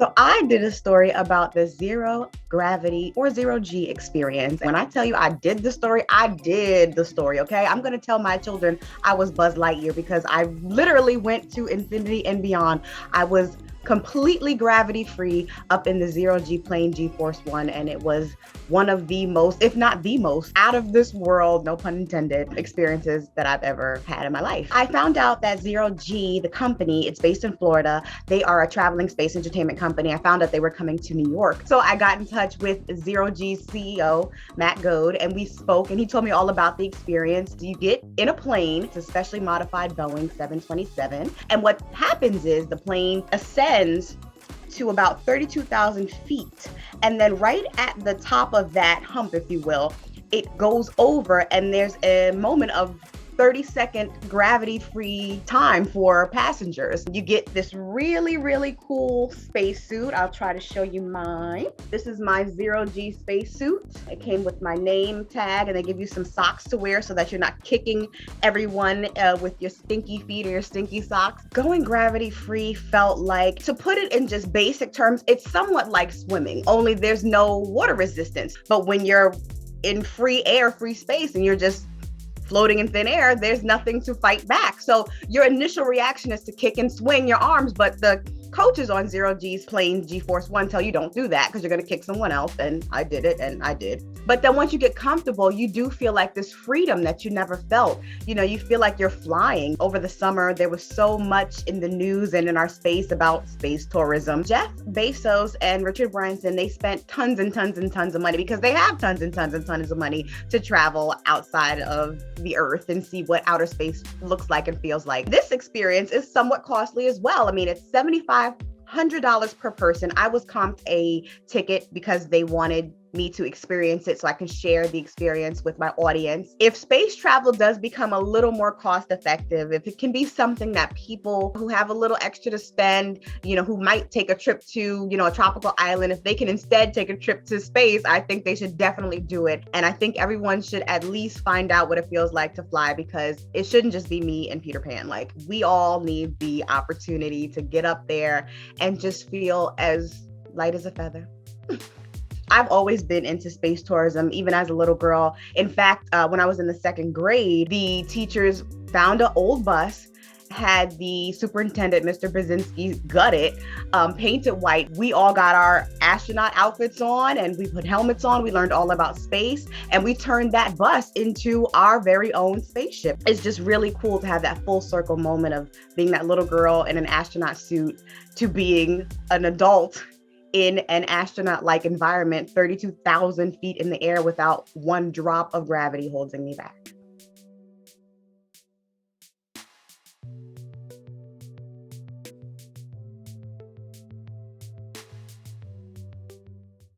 So I did a story about the zero gravity or zero G experience. When I tell you I did the story, I did the story, okay? I'm going to tell my children I was Buzz Lightyear because I literally went to infinity and beyond. I was completely gravity free up in the zero G plane G-Force One, and it was one of the most, if not the most, out of this world, no pun intended, experiences that I've ever had in my life. I found out that Zero G, the company, it's based in Florida. They are a traveling space entertainment company. I found out they were coming to New York. So I got in touch with Zero G's CEO, Matt Goad, and we spoke, and he told me all about the experience. You get in a plane, it's a specially modified Boeing 727, and what happens is the plane ascends to about 32,000 feet. And then right at the top of that hump, if you will, it goes over and there's a moment of 30-second gravity-free time for passengers. You get this really, really cool spacesuit. I'll try to show you mine. This is my Zero G spacesuit. It came with my name tag, and they give you some socks to wear so that you're not kicking everyone with your stinky feet or your stinky socks. Going gravity-free felt like, to put it in just basic terms, it's somewhat like swimming, only there's no water resistance. But when you're in free air, free space, and you're just floating in thin air, there's nothing to fight back. So your initial reaction is to kick and swing your arms, but the coaches on Zero G's plane G-Force One tell you don't do that because you're going to kick someone else. And I did it, and I did. But then once you get comfortable, you do feel like this freedom that you never felt. You know, you feel like you're flying. Over the summer, there was so much in the news and in our space about space tourism. Jeff Bezos and Richard Branson, they spent tons and tons and tons of money because they have tons and tons and tons of money to travel outside of the Earth and see what outer space looks like and feels like. This experience is somewhat costly as well. I mean, it's $7,500 per person. I was comped a ticket because they wanted me to experience it so I can share the experience with my audience. If space travel does become a little more cost effective, if it can be something that people who have a little extra to spend, you know, who might take a trip to, you know, a tropical island, if they can instead take a trip to space, I think they should definitely do it. And I think everyone should at least find out what it feels like to fly, because it shouldn't just be me and Peter Pan. Like, we all need the opportunity to get up there and just feel as light as a feather. I've always been into space tourism, even as a little girl. In fact, when I was in the second grade, the teachers found an old bus, had the superintendent, Mr. Brzezinski, gut it, painted white. We all got our astronaut outfits on and we put helmets on. We learned all about space and we turned that bus into our very own spaceship. It's just really cool to have that full circle moment of being that little girl in an astronaut suit to being an adult in an astronaut-like environment, 32,000 feet in the air without one drop of gravity holding me back.